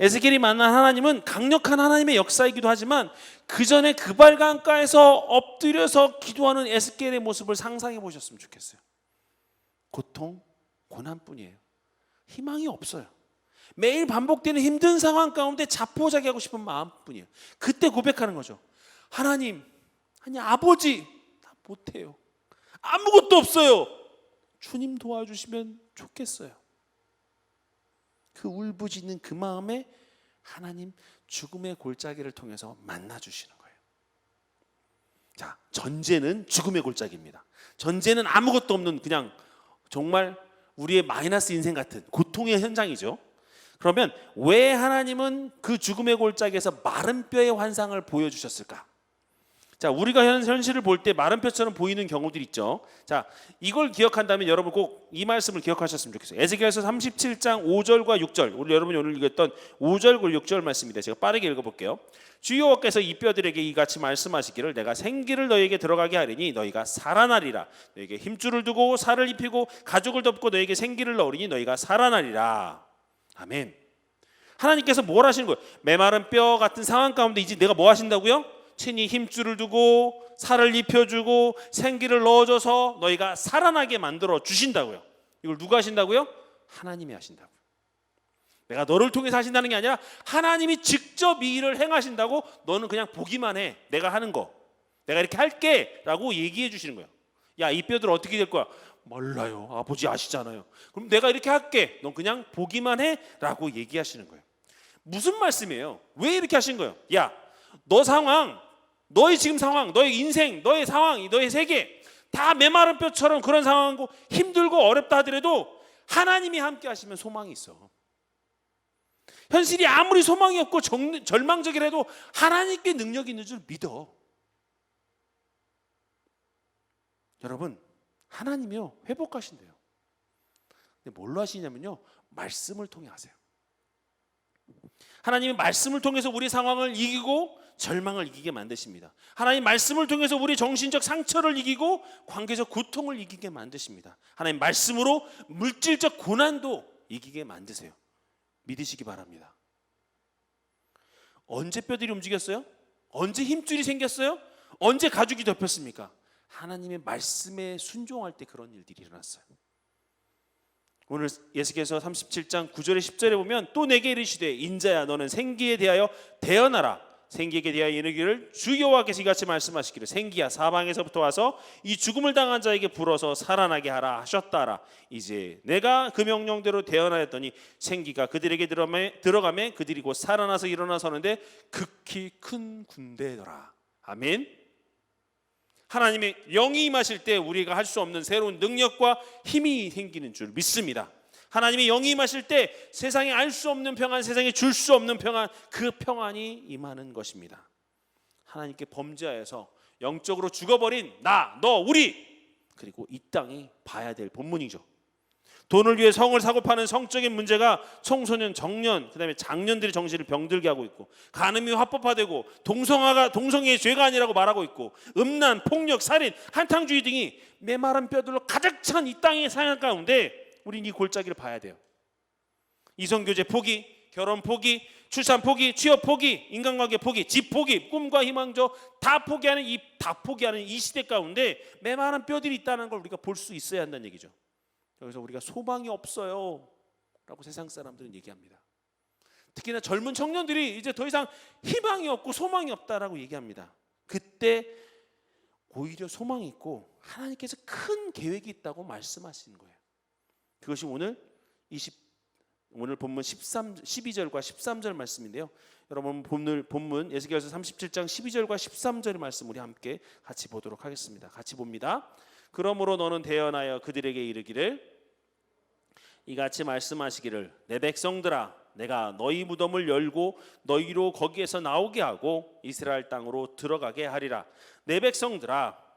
에스겔이 만난 하나님은 강력한 하나님의 역사이기도 하지만 그 전에 그발강가에서 엎드려서 기도하는 에스겔의 모습을 상상해 보셨으면 좋겠어요. 고통, 고난뿐이에요. 희망이 없어요. 매일 반복되는 힘든 상황 가운데 자포자기하고 싶은 마음뿐이에요. 그때 고백하는 거죠. 하나님, 아니 아버지, 나 못해요. 아무것도 없어요. 주님 도와주시면 좋겠어요. 그 울부짖는 그 마음에 하나님 죽음의 골짜기를 통해서 만나주시는 거예요. 자, 전제는 죽음의 골짜기입니다. 전제는 아무것도 없는 그냥 정말 우리의 마이너스 인생 같은 고통의 현장이죠. 그러면 왜 하나님은 그 죽음의 골짜기에서 마른 뼈의 환상을 보여주셨을까? 자, 우리가 현실을 볼 때 마른 뼈처럼 보이는 경우들 있죠. 자, 이걸 기억한다면 여러분 꼭 이 말씀을 기억하셨으면 좋겠어요. 에스겔서 37장 5절과 6절, 우리 여러분이 오늘 읽었던 5절과 6절 말씀입니다. 제가 빠르게 읽어볼게요. 주 여호와께서 이 뼈들에게 이같이 말씀하시기를 내가 생기를 너에게 들어가게 하리니 너희가 살아나리라. 너에게 힘줄을 두고 살을 입히고 가죽을 덮고 너에게 생기를 넣으리니 너희가 살아나리라. 아멘. 하나님께서 뭘 하시는 거예요? 메마른 뼈 같은 상황 가운데 이제 내가 뭐 하신다고요? 친히 힘줄을 두고 살을 입혀주고 생기를 넣어줘서 너희가 살아나게 만들어 주신다고요. 이걸 누가 하신다고요? 하나님이 하신다고요. 내가 너를 통해서 하신다는 게 아니라 하나님이 직접 이 일을 행하신다고, 너는 그냥 보기만 해. 내가 하는 거, 내가 이렇게 할게 라고 얘기해 주시는 거예요. 야, 이 뼈들 어떻게 될 거야? 몰라요. 아버지 아시잖아요. 그럼 내가 이렇게 할게. 넌 그냥 보기만 해 라고 얘기하시는 거예요. 무슨 말씀이에요? 왜 이렇게 하신 거예요? 야, 너 상황, 너의 지금 상황, 너의 인생, 너의 상황, 너의 세계 다 메마른 뼈처럼 그런 상황이고 힘들고 어렵다 하더라도 하나님이 함께 하시면 소망이 있어. 현실이 아무리 소망이 없고 절망적이라도 하나님께 능력이 있는 줄 믿어. 여러분, 하나님이요 회복하신대요. 근데 뭘로 하시냐면요, 말씀을 통해 하세요. 하나님이 말씀을 통해서 우리 상황을 이기고 절망을 이기게 만드십니다. 하나님 말씀을 통해서 우리 정신적 상처를 이기고 관계적 고통을 이기게 만드십니다. 하나님 말씀으로 물질적 고난도 이기게 만드세요. 믿으시기 바랍니다. 언제 뼈들이 움직였어요? 언제 힘줄이 생겼어요? 언제 가죽이 덮였습니까? 하나님의 말씀에 순종할 때 그런 일들이 일어났어요. 오늘 에스겔서 37장 9절에 10절에 보면 또 내게 이르시되 인자야 너는 생기에 대하여 대언하라. 생기에 대하여 이르기를 주 여호와께서 이같이 말씀하시기를 생기야 사방에서부터 와서 이 죽음을 당한 자에게 불어서 살아나게 하라 하셨다라. 이제 내가 그 명령대로 대언하였더니 생기가 그들에게 들어가매 그들이 곧 살아나서 일어나 서는데 극히 큰 군대더라. 아멘. 하나님의 영이 임하실 때 우리가 할 수 없는 새로운 능력과 힘이 생기는 줄 믿습니다. 하나님의 영이 임하실 때 세상에 알 수 없는 평안, 세상에 줄 수 없는 평안, 그 평안이 임하는 것입니다. 하나님께 범죄하여서 영적으로 죽어버린 나, 너, 우리, 그리고 이 땅이 봐야 될 본문이죠. 돈을 위해 성을 사고 파는 성적인 문제가 청소년, 정년, 그다음에 장년들의 정신을 병들게 하고 있고, 간음이 합법화되고 동성애의 죄가 아니라고 말하고 있고, 음란, 폭력, 살인, 한탕주의 등이 메마른 뼈들로 가득 찬 이 땅의 상황 가운데 우린 이 골짜기를 봐야 돼요. 이성교제 포기, 결혼 포기, 출산 포기, 취업 포기, 인간관계 포기, 집 포기, 꿈과 희망조 다 포기하는 이 시대 가운데 메마른 뼈들이 있다는 걸 우리가 볼 수 있어야 한다는 얘기죠. 그래서 우리가 소망이 없어요 라고 세상 사람들은 얘기합니다. 특히나 젊은 청년들이 이제 더 이상 희망이 없고 소망이 없다라고 얘기합니다. 그때 오히려 소망이 있고 하나님께서 큰 계획이 있다고 말씀하시는 거예요. 그것이 오늘 본문 12절과 13절 말씀인데요. 여러분 본문 에스겔서 37장 12절과 13절의 말씀 우리 함께 같이 보도록 하겠습니다. 같이 봅니다. 그러므로 너는 대언하여 그들에게 이르기를 이같이 말씀하시기를 내 백성들아 내가 너희 무덤을 열고 너희로 거기에서 나오게 하고 이스라엘 땅으로 들어가게 하리라. 내 백성들아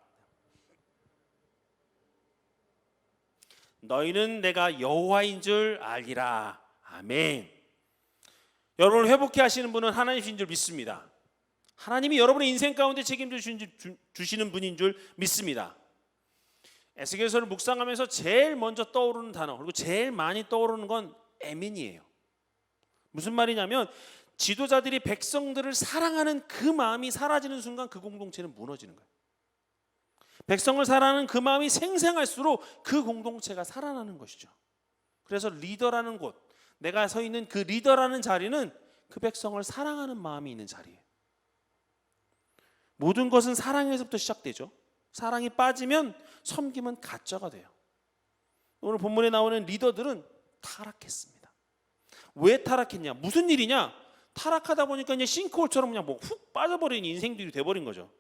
너희는 내가 여호와인 줄 알리라. 아멘. 여러분을 회복해 하시는 분은 하나님이신 줄 믿습니다. 하나님이 여러분의 인생 가운데 책임져 주시는 분인 줄 믿습니다. 에스겔서를 묵상하면서 제일 먼저 떠오르는 단어, 그리고 제일 많이 떠오르는 건 애민이에요. 무슨 말이냐면 지도자들이 백성들을 사랑하는 그 마음이 사라지는 순간 그 공동체는 무너지는 거예요. 백성을 사랑하는 그 마음이 생생할수록 그 공동체가 살아나는 것이죠. 그래서 리더라는 곳, 내가 서 있는 그 리더라는 자리는 그 백성을 사랑하는 마음이 있는 자리예요. 모든 것은 사랑에서부터 시작되죠. 사랑이 빠지면 섬김은 가짜가 돼요. 오늘 본문에 나오는 리더들은 타락했습니다. 왜 타락했냐? 무슨 일이냐? 타락하다 보니까 이제 싱크홀처럼 그냥 뭐 훅 빠져버린 인생들이 돼버린 거죠.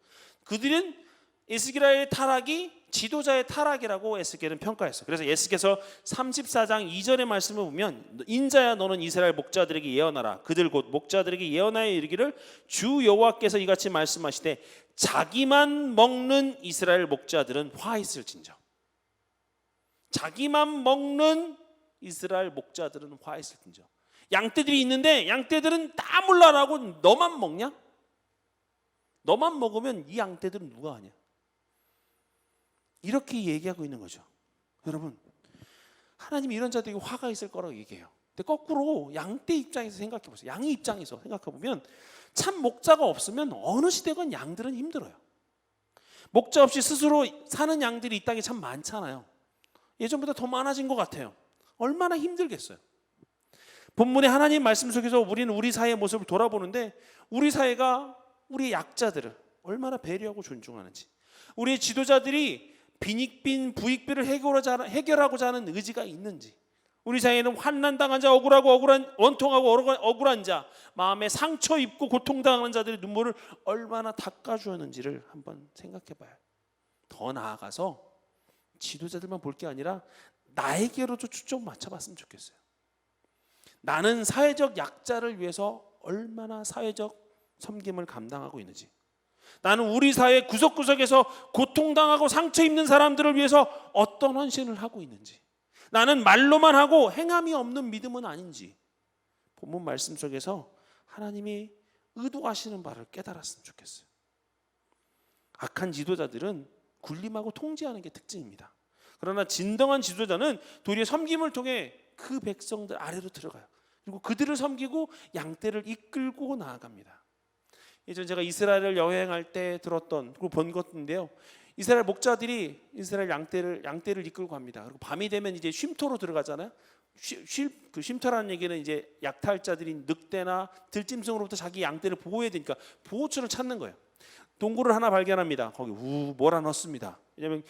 그들은 에스겔의 타락이 지도자의 타락이라고 에스겔은 평가했어요. 그래서 에스겔서 34장 2절의 말씀을 보면 인자야 너는 이스라엘 목자들에게 예언하라. 그들 곧 목자들에게 예언하여 이르기를 주 여호와께서 이같이 말씀하시되 자기만 먹는 이스라엘 목자들은 화 있을진저. 자기만 먹는 이스라엘 목자들은 화 있을진저. 양떼들이 있는데 양떼들은 다 몰라라고 너만 먹냐? 너만 먹으면 이 양떼들은 누가 하냐? 이렇게 얘기하고 있는 거죠. 여러분, 하나님이 이런 자들에게 화가 있을 거라고 얘기해요. 근데 거꾸로 양떼 입장에서 생각해 보세요. 양의 입장에서 생각해 보면 참 목자가 없으면 어느 시대건 양들은 힘들어요. 목자 없이 스스로 사는 양들이 이 땅에 참 많잖아요. 예전보다 더 많아진 것 같아요. 얼마나 힘들겠어요. 본문의 하나님 말씀 속에서 우리는 우리 사회의 모습을 돌아보는데 우리 사회가 우리 약자들을 얼마나 배려하고 존중하는지, 우리의 지도자들이 빈익빈 부익빈을 해결하고자 하는 의지가 있는지, 우리 사회에는 환난당한 자, 원통하고 억울한 자, 마음에 상처 입고 고통당하는 자들의 눈물을 얼마나 닦아주었는지를 한번 생각해 봐요. 더 나아가서 지도자들만 볼 게 아니라 나에게로도 초점 맞춰봤으면 좋겠어요. 나는 사회적 약자를 위해서 얼마나 사회적 섬김을 감당하고 있는지, 나는 우리 사회 구석구석에서 고통당하고 상처 입는 사람들을 위해서 어떤 헌신을 하고 있는지, 나는 말로만 하고 행함이 없는 믿음은 아닌지 본문 말씀 속에서 하나님이 의도하시는 바를 깨달았으면 좋겠어요. 악한 지도자들은 군림하고 통제하는 게 특징입니다. 그러나 진정한 지도자는 도리어 섬김을 통해 그 백성들 아래로 들어가요. 그리고 그들을 섬기고 양떼를 이끌고 나아갑니다. 예전 제가 이스라엘을 여행할 때 들었던 그리고 본 것인데요. 이스라엘 목자들이 이스라엘 양떼를 이끌고 갑니다. 그리고 밤이 되면 이제 쉼터로 들어가잖아요. 그 쉼터라는 얘기는 이제 약탈자들인 늑대나 들짐승으로부터 자기 양떼를 보호해야 되니까 보호처를 찾는 거예요. 동굴을 하나 발견합니다. 거기 몰아넣습니다. 왜냐하면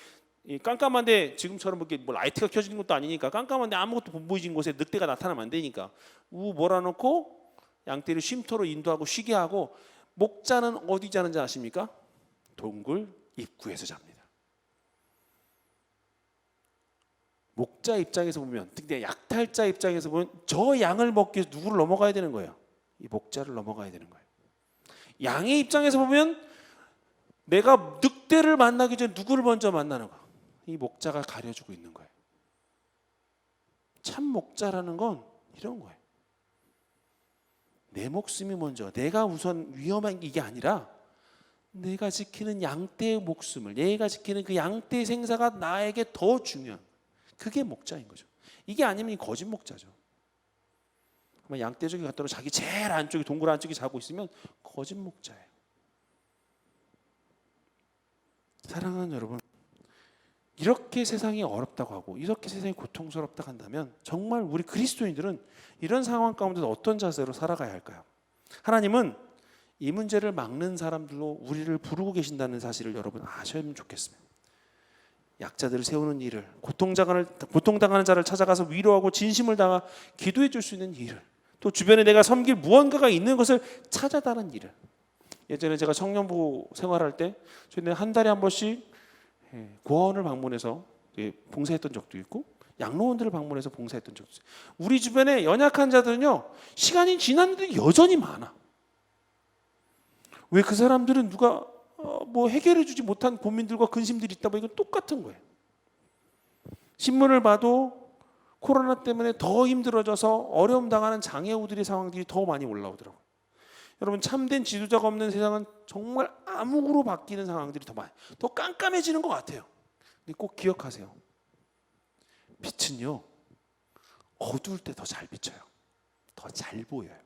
이 깜깜한데 지금처럼 이렇게 뭐 라이트가 켜진 것도 아니니까 깜깜한데 아무것도 못 보이진 곳에 늑대가 나타나면 안 되니까 몰아넣고 양떼를 쉼터로 인도하고 쉬게 하고, 목자는 어디 자는지 아십니까? 동굴 입구에서 잡니다. 목자 입장에서 보면, 특히 약탈자 입장에서 보면 저 양을 먹기 위해서 누구를 넘어가야 되는 거예요? 이 목자를 넘어가야 되는 거예요. 양의 입장에서 보면 내가 늑대를 만나기 전에 누구를 먼저 만나는 거야? 이 목자가 가려주고 있는 거예요. 참 목자라는 건 이런 거예요. 내 목숨이 먼저, 내가 우선 위험한 이게 아니라 내가 지키는 양떼의 목숨을, 내가 지키는 그 양떼의 생사가 나에게 더 중요한, 그게 목자인 거죠. 이게 아니면 거짓 목자죠. 양떼 저기 갔다 자기 제일 안쪽에, 동굴 안쪽에 자고 있으면 거짓 목자예요. 사랑하는 여러분, 이렇게 세상이 어렵다고 하고 이렇게 세상이 고통스럽다고 한다면 정말 우리 그리스도인들은 이런 상황 가운데서 어떤 자세로 살아가야 할까요? 하나님은 이 문제를 막는 사람들로 우리를 부르고 계신다는 사실을 여러분 아셔야 좋겠습니다. 약자들을 세우는 일을, 고통당하는 자를 찾아가서 위로하고 진심을 다하 기도해 줄 수 있는 일을, 또 주변에 내가 섬길 무언가가 있는 것을 찾아다는 일을. 예전에 제가 청년부 생활할 때 저희는 한 달에 한 번씩 고아원을 방문해서 봉사했던 적도 있고 양로원들을 방문해서 봉사했던 적도 있어요. 우리 주변에 연약한 자들은요, 시간이 지났는데 여전히 많아. 왜? 그 사람들은 누가 뭐 해결해 주지 못한 고민들과 근심들이 있다 보니까 똑같은 거예요. 신문을 봐도 코로나 때문에 더 힘들어져서 어려움 당하는 장애우들의 상황들이 더 많이 올라오더라고요. 여러분, 참된 지도자가 없는 세상은 정말 암흑으로 바뀌는 상황들이 더 많아요. 더 깜깜해지는 것 같아요. 근데 꼭 기억하세요. 빛은요, 어두울 때 더 잘 비쳐요. 더 잘 보여요.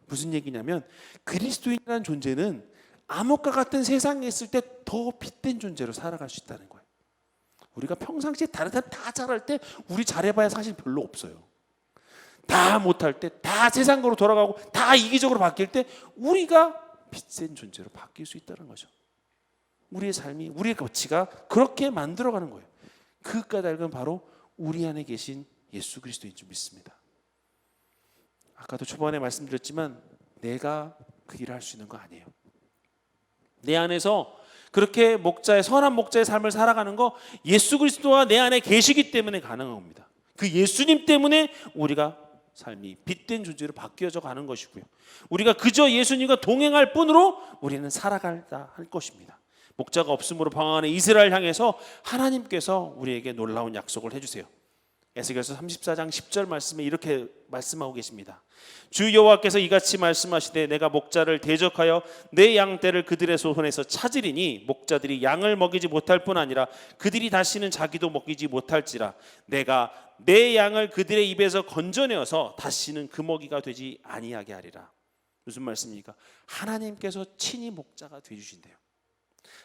무슨 얘기냐면 그리스도인이라는 존재는 암흑과 같은 세상에 있을 때 더 빛된 존재로 살아갈 수 있다는 거예요. 우리가 평상시에 다른 사람 다 잘할 때 우리 잘해봐야 사실 별로 없어요. 다 못할 때, 다 세상으로 돌아가고 다 이기적으로 바뀔 때 우리가 빛센 존재로 바뀔 수 있다는 거죠. 우리의 삶이, 우리의 가치가 그렇게 만들어가는 거예요. 그 까닭은 바로 우리 안에 계신 예수 그리스도인 줄 믿습니다. 아까도 초반에 말씀드렸지만 내가 그 일을 할 수 있는 거 아니에요. 내 안에서 그렇게 목자의 선한 목자의 삶을 살아가는 거 예수 그리스도와 내 안에 계시기 때문에 가능한 겁니다. 그 예수님 때문에 우리가 삶이 빛된 존재로 바뀌어져 가는 것이고요. 우리가 그저 예수님과 동행할 뿐으로 우리는 살아가야 할 것입니다. 목자가 없으므로 방황하는 이스라엘 향해서 하나님께서 우리에게 놀라운 약속을 해주세요. 에스겔서 34장 10절 말씀에 이렇게 말씀하고 계십니다. 주 여호와께서 이같이 말씀하시되 내가 목자를 대적하여 내 양떼를 그들의 손에서 찾으리니 목자들이 양을 먹이지 못할 뿐 아니라 그들이 다시는 자기도 먹이지 못할지라 내가 내 양을 그들의 입에서 건져내어서 다시는 그 먹이가 되지 아니하게 하리라. 무슨 말씀입니까? 하나님께서 친히 목자가 되주신대요.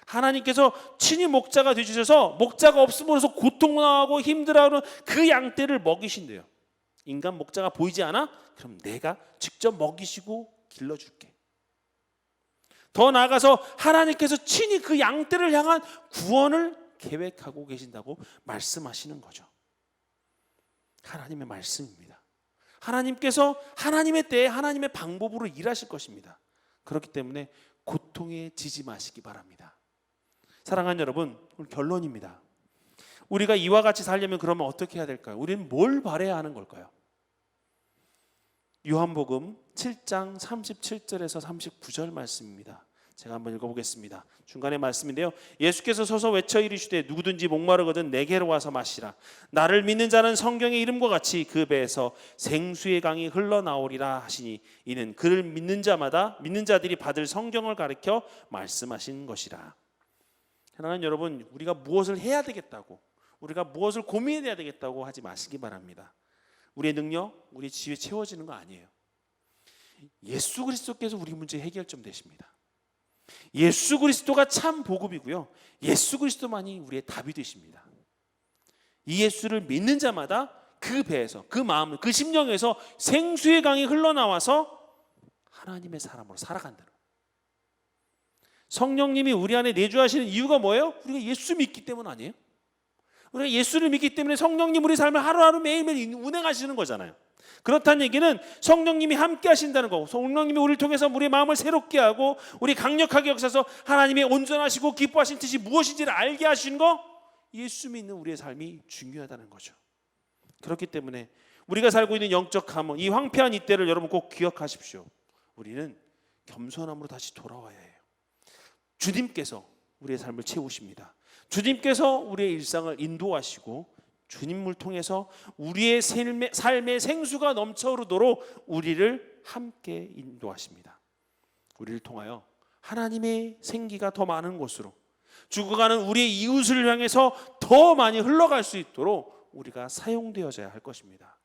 하나님께서 친히 목자가 되주셔서 목자가 없음으로써 고통하고 힘들어하는 그 양떼를 먹이신대요. 인간 목자가 보이지 않아? 그럼 내가 직접 먹이시고 길러줄게. 더 나아가서 하나님께서 친히 그 양떼를 향한 구원을 계획하고 계신다고 말씀하시는 거죠. 하나님의 말씀입니다. 하나님께서 하나님의 때에 하나님의 방법으로 일하실 것입니다. 그렇기 때문에 고통에 지지 마시기 바랍니다. 사랑하는 여러분, 오늘 결론입니다. 우리가 이와 같이 살려면 그러면 어떻게 해야 될까요? 우리는 뭘 바라야 하는 걸까요? 요한복음 7장 37절에서 39절 말씀입니다. 제가 한번 읽어보겠습니다. 중간에 말씀인데요. 예수께서 서서 외쳐 이르시되 누구든지 목마르거든 내게로 와서 마시라. 나를 믿는 자는 성경의 이름과 같이 그 배에서 생수의 강이 흘러나오리라 하시니 이는 그를 믿는 자들이 받을 성경을 가르쳐 말씀하신 것이라. 사랑하는 여러분, 우리가 무엇을 해야 되겠다고, 우리가 무엇을 고민해야 되겠다고 하지 마시기 바랍니다. 우리의 능력, 우리 지혜 채워지는 거 아니에요. 예수 그리스도께서 우리 문제 해결점 되십니다. 예수 그리스도가 참 복음이고요. 예수 그리스도만이 우리의 답이 되십니다. 이 예수를 믿는 자마다 그 배에서, 그 마음, 그 심령에서 생수의 강이 흘러나와서 하나님의 사람으로 살아간다는 거예요. 성령님이 우리 안에 내주하시는 이유가 뭐예요? 우리가 예수 믿기 때문 아니에요? 우리가 예수를 믿기 때문에 성령님 우리 삶을 하루하루 매일매일 운행하시는 거잖아요. 그렇다는 얘기는 성령님이 함께 하신다는 거고, 성령님이 우리를 통해서 우리의 마음을 새롭게 하고 우리 강력하게 역사서 하나님의 온전하시고 기뻐하신 뜻이 무엇인지를 알게 하시는 거, 예수 믿는 우리의 삶이 중요하다는 거죠. 그렇기 때문에 우리가 살고 있는 영적 가문, 이 황폐한 이때를 여러분 꼭 기억하십시오. 우리는 겸손함으로 다시 돌아와야 해요. 주님께서 우리의 삶을 채우십니다. 주님께서 우리의 일상을 인도하시고 주님을 통해서 우리의 삶의 생수가 넘쳐흐르도록 우리를 함께 인도하십니다. 우리를 통하여 하나님의 생기가 더 많은 곳으로, 죽어가는 우리의 이웃을 향해서 더 많이 흘러갈 수 있도록 우리가 사용되어져야 할 것입니다.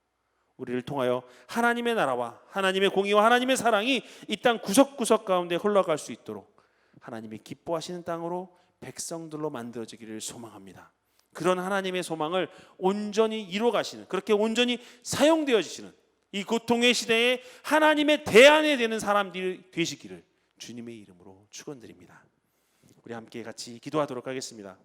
우리를 통하여 하나님의 나라와 하나님의 공의와 하나님의 사랑이 이 땅 구석구석 가운데 흘러갈 수 있도록 하나님이 기뻐하시는 땅으로 백성들로 만들어지기를 소망합니다. 그런 하나님의 소망을 온전히 이루어가시는, 그렇게 온전히 사용되어지시는 이 고통의 시대에 하나님의 대안이 되는 사람들이 되시기를 주님의 이름으로 축원드립니다. 우리 함께 같이 기도하도록 하겠습니다.